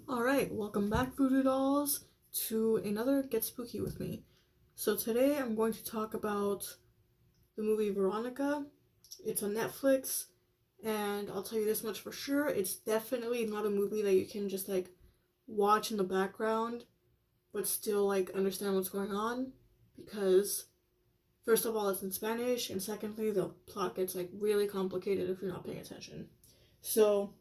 Alright, welcome back, Voodoo Dolls, to another Get Spooky with me. So today I'm going to talk about the movie Veronica. It's on Netflix, and I'll tell you this much for sure, it's definitely not a movie that you can just watch in the background, but still understand what's going on, because first of all it's in Spanish, and secondly the plot gets really complicated if you're not paying attention. So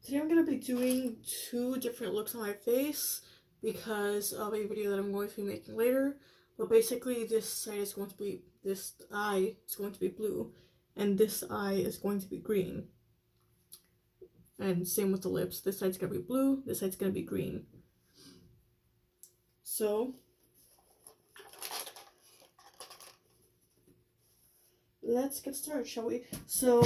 today I'm going to be doing two different looks on my face because of a video that I'm going to be making later. But basically this eye is going to be blue and this eye is going to be green. And same with the lips. This side's going to be blue, this side's going to be green. So let's get started, shall we? So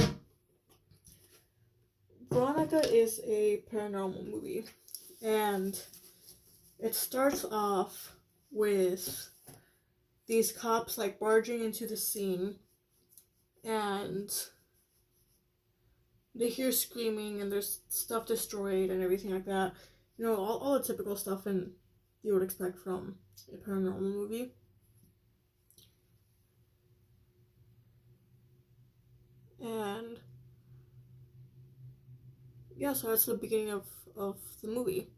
Veronica is a paranormal movie, and it starts off with these cops barging into the scene, and they hear screaming and there's stuff destroyed and everything like that. You know, all the typical stuff you would expect from a paranormal movie. And yeah, so that's the beginning of the movie.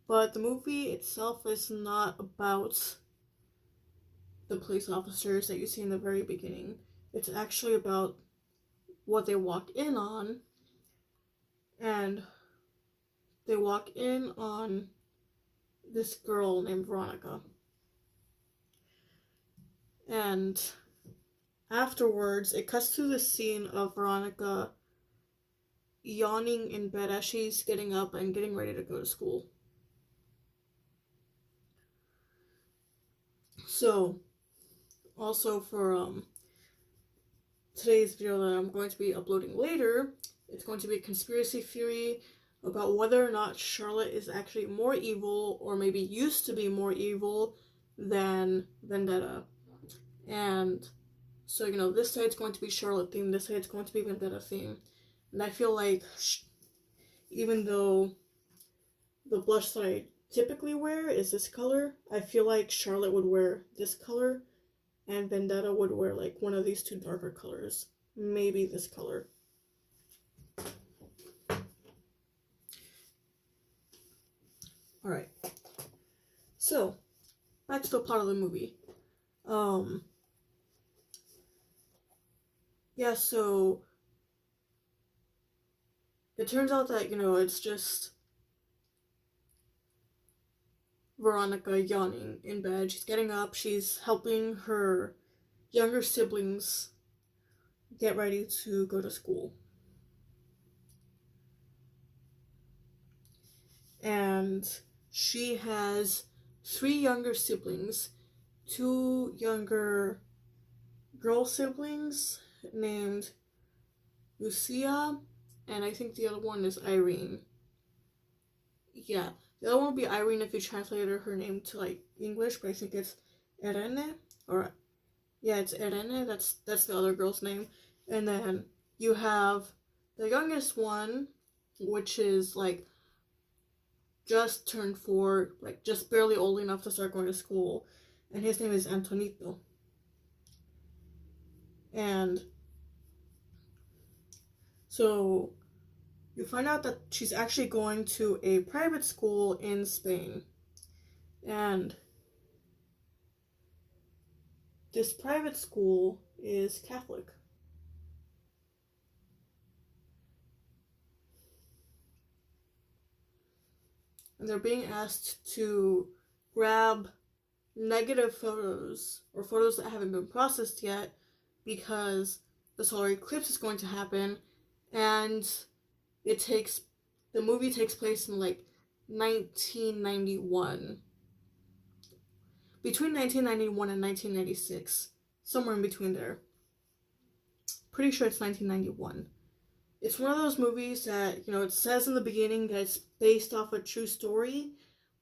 But the movie itself is not about the police officers that you see in the very beginning. It's actually about what they walk in on. And they walk in on this girl named Veronica. And afterwards, it cuts to the scene of Veronica yawning in bed as she's getting up and getting ready to go to school. So, also for today's video that I'm going to be uploading later, it's going to be a conspiracy theory about whether or not Charlotte is actually more evil, or maybe used to be more evil than Vendetta. And so, you know, this side's going to be Charlotte theme, this side's going to be Vendetta theme. And I feel like, even though the blush that I typically wear is this color, I feel like Charlotte would wear this color, and Vendetta would wear one of these two darker colors. Maybe this color. Alright. So, back to the plot of the movie. Yeah, so it turns out that, it's just Veronica yawning in bed. She's getting up, she's helping her younger siblings get ready to go to school. And she has 3 younger siblings, 2 younger girl siblings named Lucia, and I think the other one is Irene. Yeah, the other one would be Irene if you translated her name to English, but I think it's Irene, or yeah, it's Irene. That's the other girl's name. And then you have the youngest one, which is just turned 4, just barely old enough to start going to school, and his name is Antonito. And so you find out that she's actually going to a private school in Spain. And this private school is Catholic. And they're being asked to grab negative photos, or photos that haven't been processed yet, because the solar eclipse is going to happen, and the movie takes place in 1991. Between 1991 and 1996. Somewhere in between there. Pretty sure it's 1991. It's one of those movies that, it says in the beginning that it's based off a true story,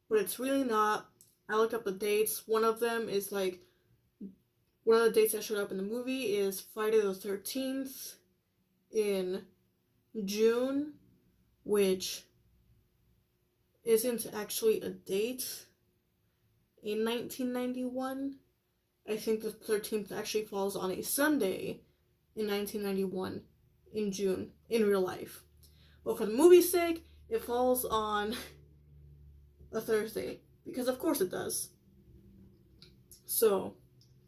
but it's really not. I looked up the dates. One of them is one of the dates that showed up in the movie is Friday the 13th in June, which isn't actually a date in 1991. I think the 13th actually falls on a Sunday in 1991 in June in real life. But for the movie's sake, it falls on a Thursday because of course it does. So,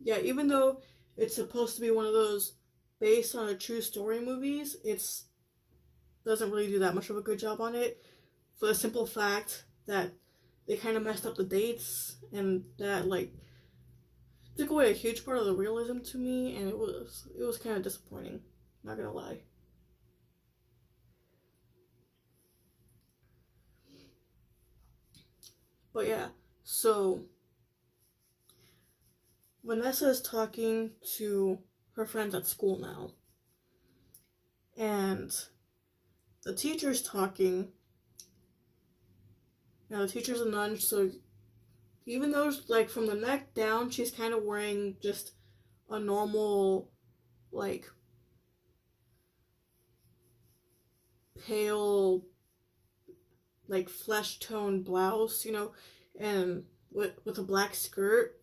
yeah, even though it's supposed to be one of those based on a true story movies, it's doesn't really do that much of a good job on it for the simple fact that they kind of messed up the dates and that like took away a huge part of the realism to me, and it was kind of disappointing, not gonna lie. But yeah, so Vanessa is talking to her friends at school now, and the teacher's talking. Now the teacher's a nun, so even though like from the neck down she's kind of wearing just a normal like pale like flesh tone blouse, you know, and with a black skirt,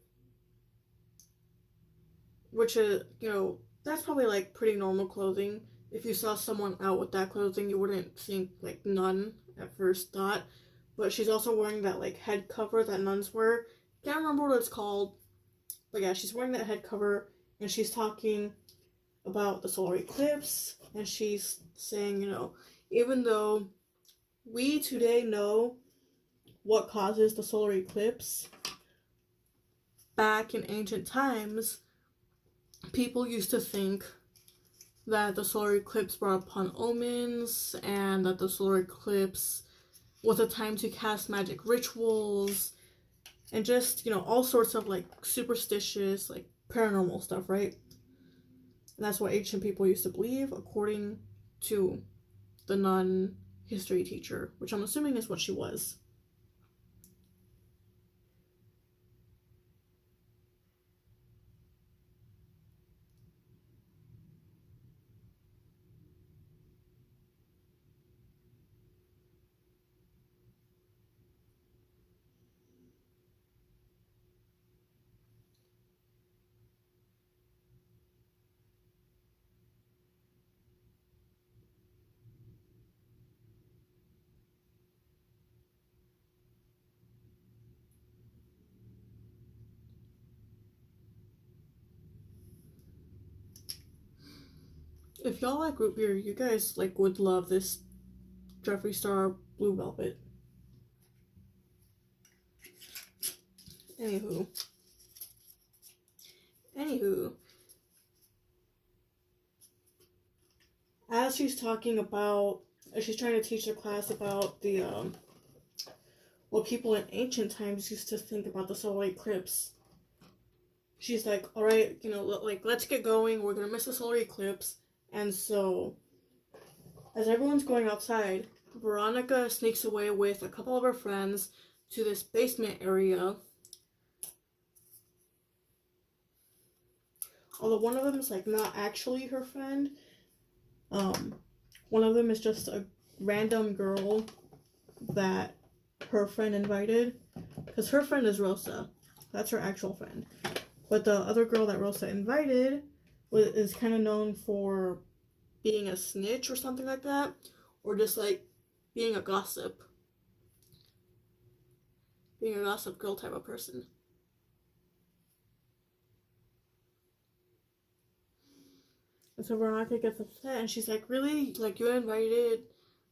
which is, you know, that's probably like pretty normal clothing. If you saw someone out with that clothing, you wouldn't think like nun at first thought. But she's also wearing that like head cover that nuns wear. Can't remember what it's called, but yeah, she's wearing that head cover and she's talking about the solar eclipse, and she's saying, you know, even though we today know what causes the solar eclipse, back in ancient times, people used to think that the solar eclipse brought upon omens and that the solar eclipse was a time to cast magic rituals and just, you know, all sorts of like superstitious, like paranormal stuff, right? And that's what ancient people used to believe, according to the nun history teacher, which I'm assuming is what she was. If y'all like root beer, you guys like would love this Jeffree Star Blue Velvet. Anywho, as she's talking about, as she's trying to teach the class about the what people in ancient times used to think about the solar eclipse, she's like, all right, you know, like let's get going. We're gonna miss the solar eclipse. And so, as everyone's going outside, Veronica sneaks away with a couple of her friends to this basement area. Although one of them is like not actually her friend. One of them is just a random girl that her friend invited. Because her friend is Rosa. That's her actual friend. But the other girl that Rosa invited is kind of known for being a snitch or something like that, or just like being a gossip girl type of person. And so Veronica gets upset and she's like, really? Like, you invited,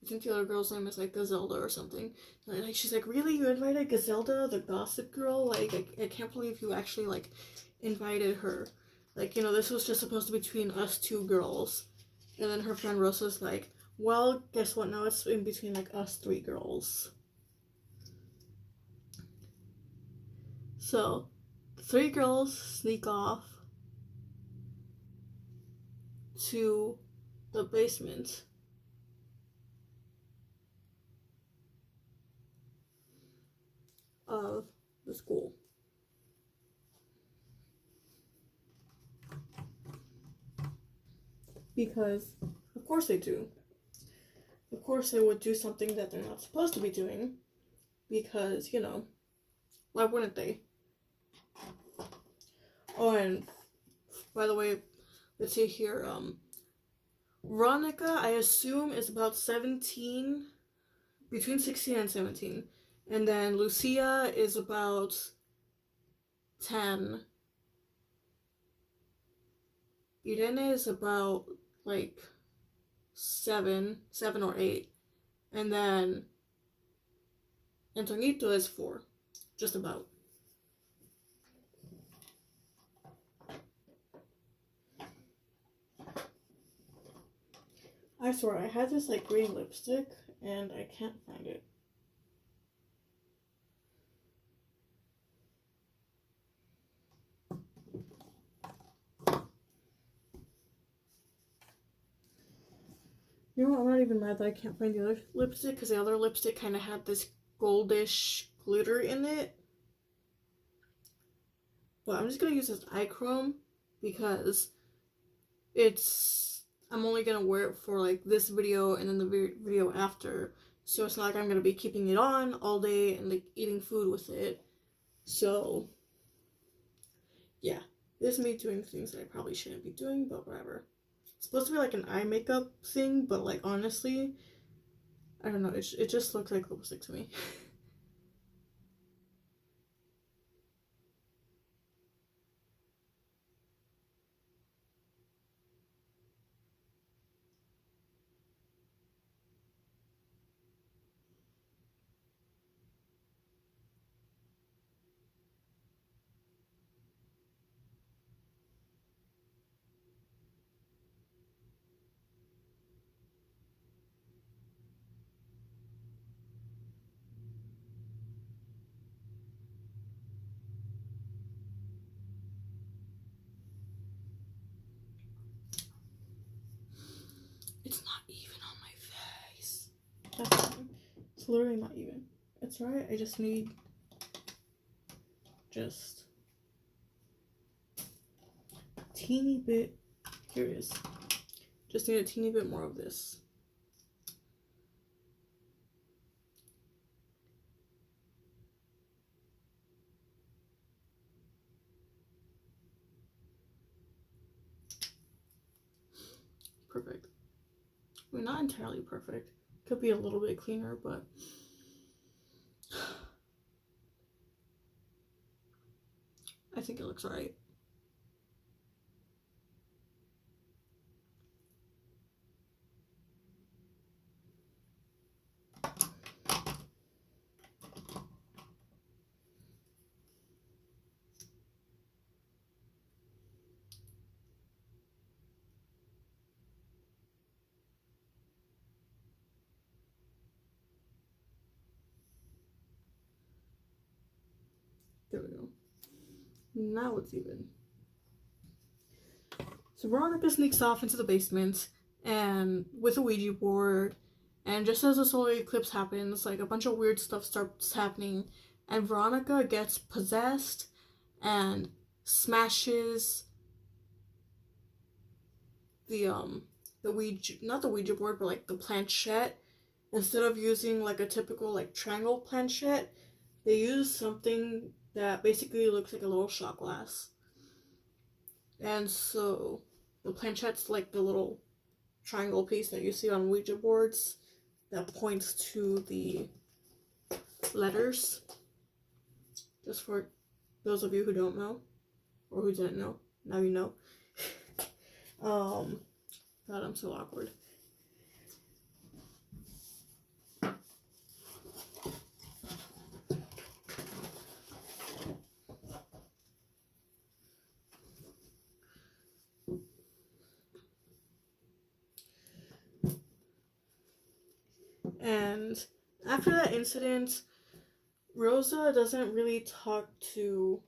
I think the other girl's name is like Gazelda or something. Like, she's like, really? You invited Gazelda, the gossip girl? Like, I can't believe you actually like invited her. Like, you know, this was just supposed to be between us two girls. And then her friend Rosa's like, well, guess what? Now it's in between like us three girls. So, the three girls sneak off to the basement of the school. Because, of course they do. of course they would do something that they're not supposed to be doing, because, you know, why wouldn't they? Oh, and by the way, let's see here, Veronica, I assume, is about 17, between 16 and 17. And then Lucia is about 10. Irene is about, like, 7 or 8. And then Antonito is 4. Just about. I swear, I had this, like, green lipstick, and I can't find it. You know what, I'm not even mad that I can't find the other lipstick, because the other lipstick kind of had this goldish glitter in it. But I'm just going to use this eye chrome, because I'm only going to wear it for, like, this video and then the video after. So it's not like I'm going to be keeping it on all day and, like, eating food with it. So, yeah. This is me doing things that I probably shouldn't be doing, but whatever. It's supposed to be like an eye makeup thing, but, like, honestly, I don't know, it just looks like lipstick to me. It's not even on my face. That's fine. It's literally not even. It's alright, I just need just a teeny bit. Here it is. Just need a teeny bit more of this. Perfect. I mean, not entirely perfect. Could be a little bit cleaner, but I think it looks alright. There we go. Now it's even. So Veronica sneaks off into the basement and with a Ouija board, and just as the solar eclipse happens, like, a bunch of weird stuff starts happening, and Veronica gets possessed and smashes the Ouija, not the Ouija board, but, like, the planchette. Instead of using, like, a typical, like, triangle planchette, they use something that basically looks like a little shot glass. And so the planchette's like the little triangle piece that you see on Ouija boards that points to the letters. Just for those of you who don't know, or who didn't know, now you know. God, I'm so awkward. And after that incident, Rosa doesn't really talk to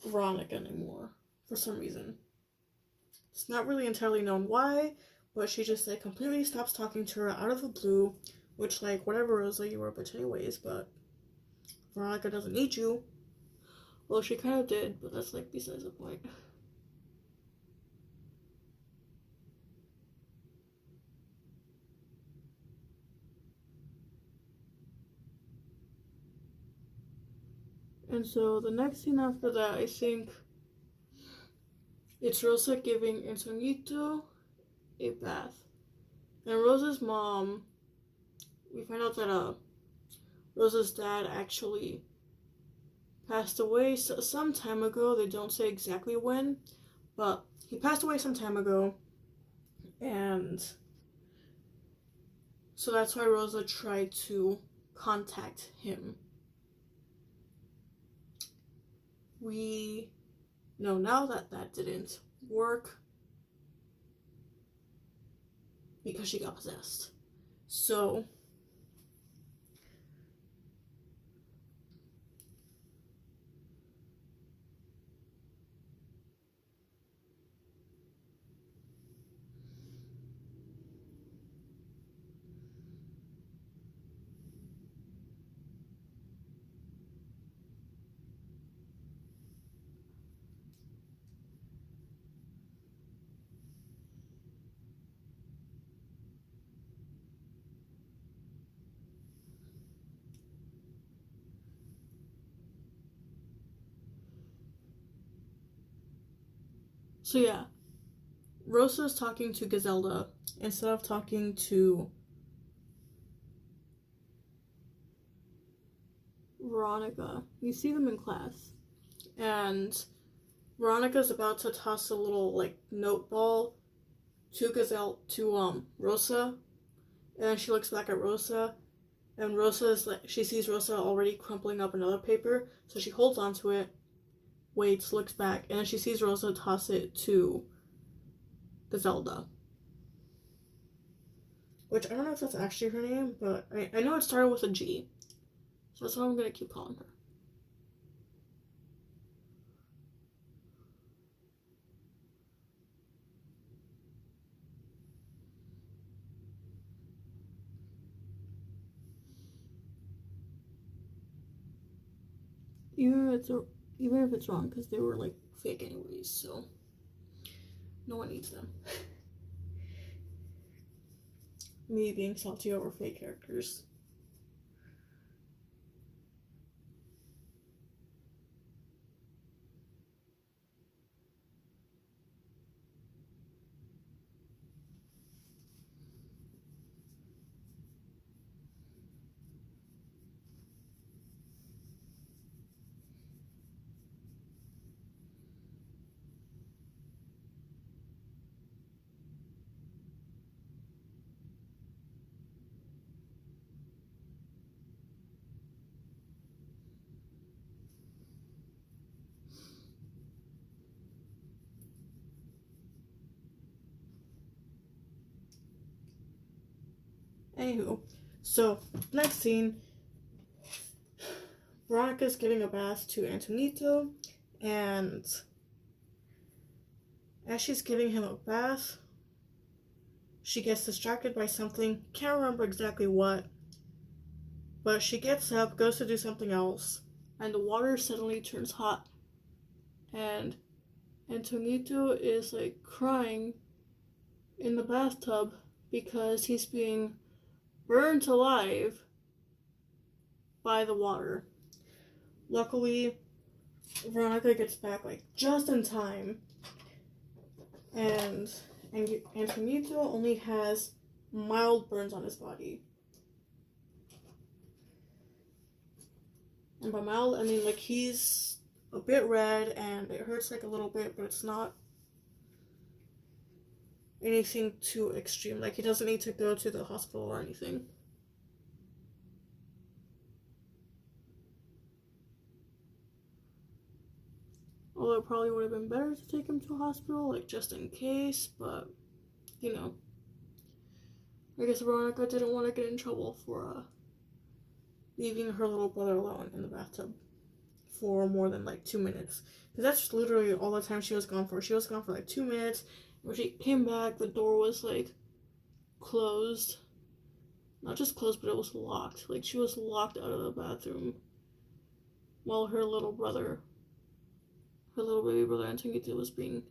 Veronica anymore for some reason. It's not really entirely known why, but she just, like, completely stops talking to her out of the blue, which, like, whatever, Rosa, you were a bitch anyways, but Veronica doesn't need you. Well, she kind of did, but that's, like, besides the point. And so the next scene after that, I think it's Rosa giving Antonito a bath. And Rosa's mom, we find out that Rosa's dad actually passed away some time ago. They don't say exactly when, but he passed away some time ago. And so that's why Rosa tried to contact him. We know now that that didn't work because she got possessed. So yeah, Rosa's talking to Gazelda instead of talking to Veronica. You see them in class, and Veronica's about to toss a little like note ball to Rosa, and then she looks back at Rosa, and Rosa's like, she sees Rosa already crumpling up another paper, so she holds onto it, waits, looks back, and then she sees Rosa toss it to Gazelda. Which I don't know if that's actually her name, but I know it started with a G. So that's what I'm gonna keep calling her. Even if it's wrong, because they were like fake anyways, so no one needs them. Me being salty over fake characters. Anywho, so next scene, Veronica's giving a bath to Antonito, and as she's giving him a bath, she gets distracted by something. Can't remember exactly what, but she gets up, goes to do something else, and the water suddenly turns hot, and Antonito is like crying in the bathtub because he's being burned alive by the water. Luckily, Veronica gets back like just in time, and Antonito only has mild burns on his body. And by mild, I mean like he's a bit red and it hurts like a little bit, but it's not anything too extreme. Like he doesn't need to go to the hospital or anything. Although it probably would have been better to take him to a hospital, like just in case, but you know. I guess Veronica didn't want to get in trouble for leaving her little brother alone in the bathtub for more than like 2 minutes. Because that's literally all the time she was gone for. She was gone for like 2 minutes. When she came back, the door was like closed. Not just closed, but it was locked. Like she was locked out of the bathroom while her little baby brother Antonito was being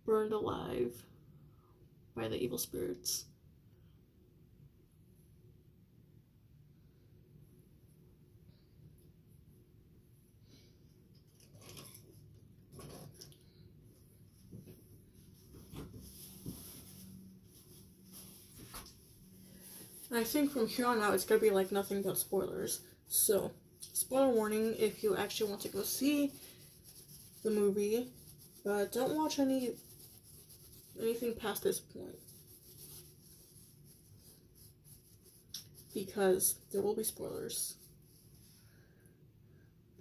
burned alive by the evil spirits. I think from here on out it's gonna be like nothing but spoilers. So, spoiler warning if you actually want to go see the movie, but don't watch anything past this point. Because there will be spoilers.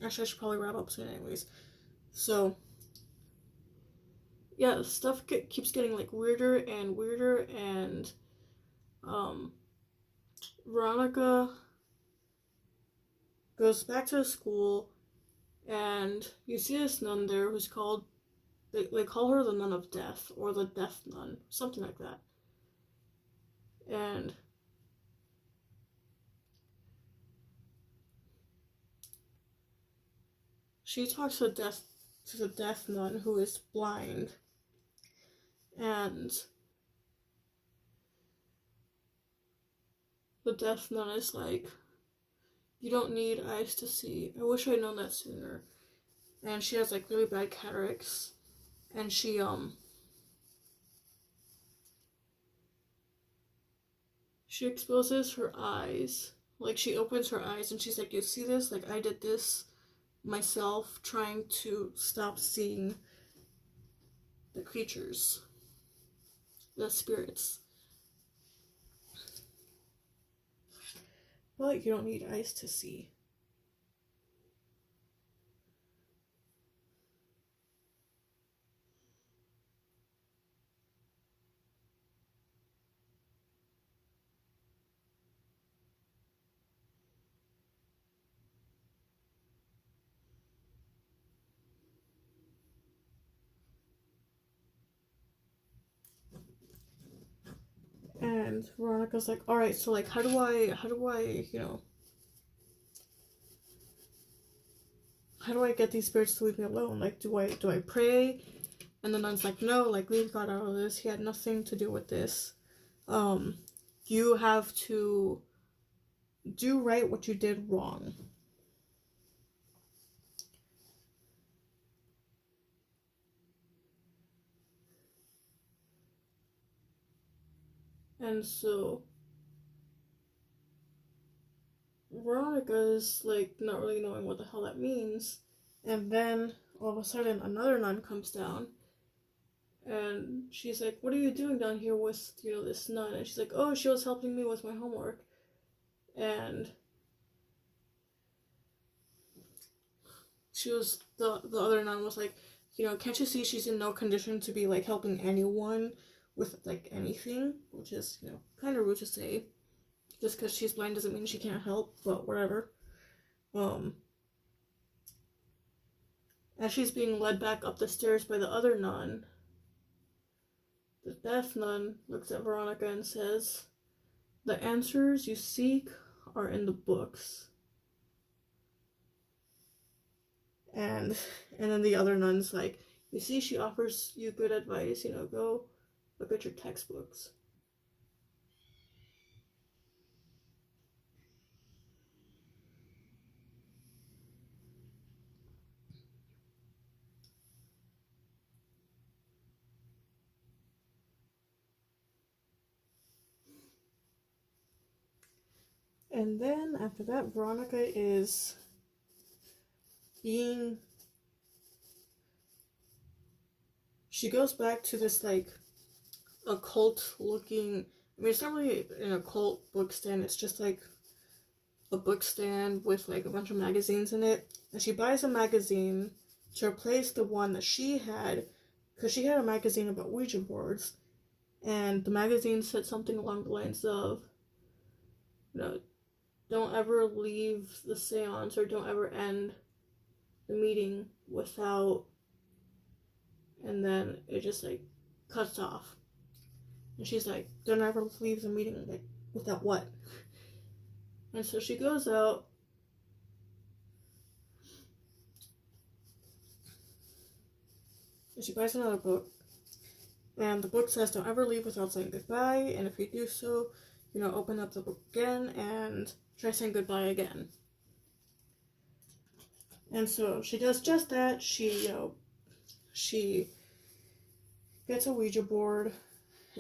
Actually, I should probably wrap up soon anyways. So, yeah, stuff keeps getting like weirder and weirder, and Veronica goes back to the school, and you see this nun there who's called, they call her the Nun of Death, or the Death Nun, something like that. And she talks to the Death Nun, who is blind, and the Death Nun is like, you don't need eyes to see. I wish I'd known that sooner. And she has like really bad cataracts, and she exposes her eyes. Like, she opens her eyes and she's like, you see this? Like, I did this myself, trying to stop seeing the creatures, the spirits. But you don't need eyes to see. And Veronica's like, all right, so like, how do I, how do I get these spirits to leave me alone? Like, do I pray? And the nun's like, no, like, leave God out of this. He had nothing to do with this. You have to do right what you did wrong. And so Veronica's like not really knowing what the hell that means. And then all of a sudden another nun comes down, and she's like, what are you doing down here with, this nun? And she's like, oh, she was helping me with my homework. And the other nun was like, can't you see she's in no condition to be like helping anyone with like anything? Which is, kind of rude to say. Just because she's blind doesn't mean she can't help, but whatever. As she's being led back up the stairs by the other nun, the Death Nun looks at Veronica and says, the answers you seek are in the books. And then the other nun's like, you see, she offers you good advice, go look at your textbooks. And then after that, Veronica is she goes back to this like occult looking, it's not really an occult book stand, it's just like a book stand with like a bunch of magazines in it. And she buys a magazine to replace the one that she had, because she had a magazine about Ouija boards, and the magazine said something along the lines of, don't ever leave the seance, or don't ever end the meeting without, and then it just like cuts off. And she's like, don't ever leave the meeting like without what? And so she goes out, and she buys another book, and the book says don't ever leave without saying goodbye, and if you do so, open up the book again and try saying goodbye again. And so she does just that. She gets a Ouija board,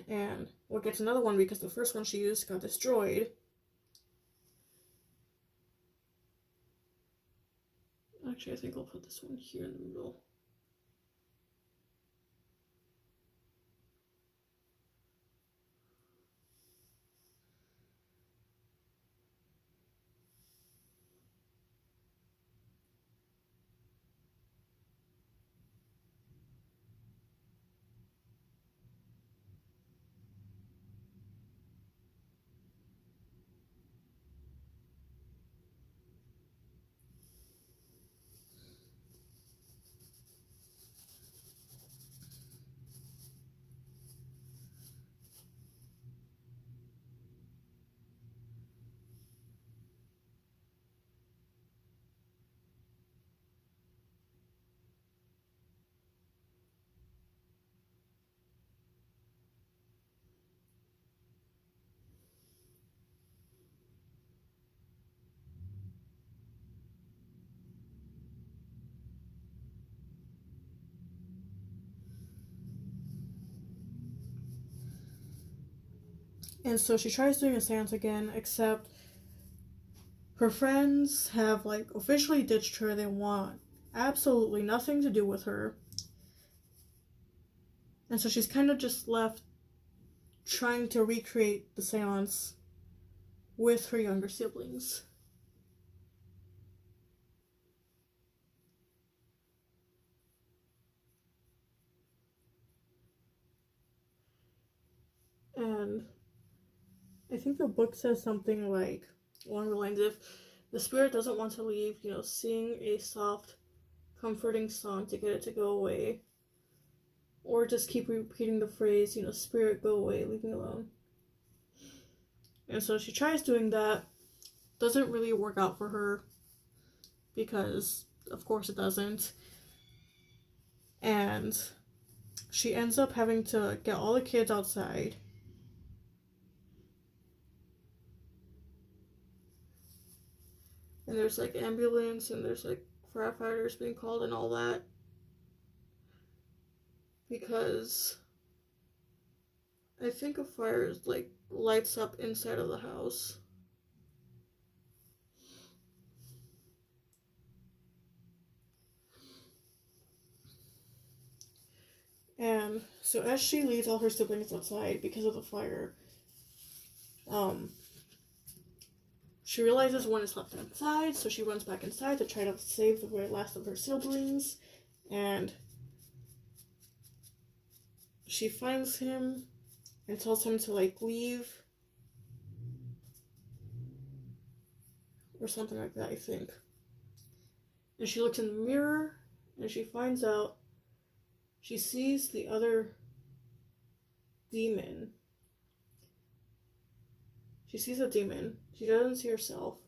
and gets another one because the first one she used got destroyed. Actually, I think I'll put this one here in the middle. And so she tries doing a seance again, except her friends have like officially ditched her. They want absolutely nothing to do with her. And so she's kind of just left trying to recreate the seance with her younger siblings. And I think the book says something like along the lines of, the spirit doesn't want to leave, sing a soft, comforting song to get it to go away. Or just keep repeating the phrase, spirit, go away, leave me alone. And so she tries doing that. Doesn't really work out for her, because of course it doesn't. And she ends up having to get all the kids outside. And there's like ambulance and there's like firefighters being called and all that. Because I think a fire like lights up inside of the house. And so as she leads all her siblings outside because of the fire, she realizes one is left inside, so she runs back inside to try to save the very last of her siblings, and she finds him and tells him to like leave or something like that, I think. And she looks in the mirror and she finds out, she sees the other demon. She sees a demon. She doesn't see herself.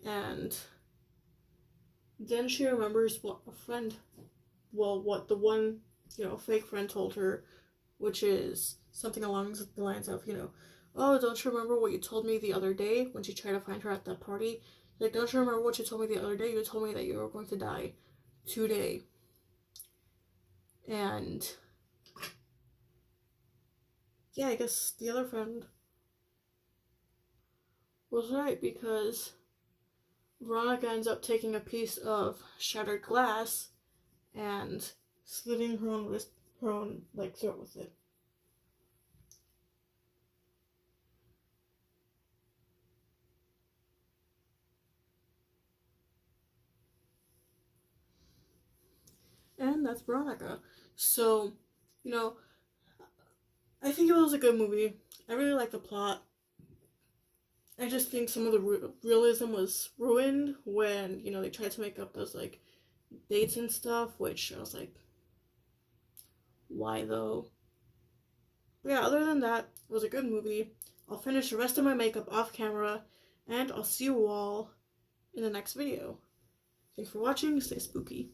And then she remembers what the one, fake friend told her, which is something along the lines of, oh, don't you remember what you told me the other day when she tried to find her at that party? Like, don't you remember what you told me the other day? You told me that you were going to die today. And yeah, I guess the other friend was right, because Veronica ends up taking a piece of shattered glass and slitting her own throat with it. And that's Veronica. So, I think it was a good movie. I really like the plot. I just think some of the realism was ruined when, they tried to make up those, like, dates and stuff, which I was like, why though? But yeah, other than that, it was a good movie. I'll finish the rest of my makeup off camera, and I'll see you all in the next video. Thanks for watching. Stay spooky.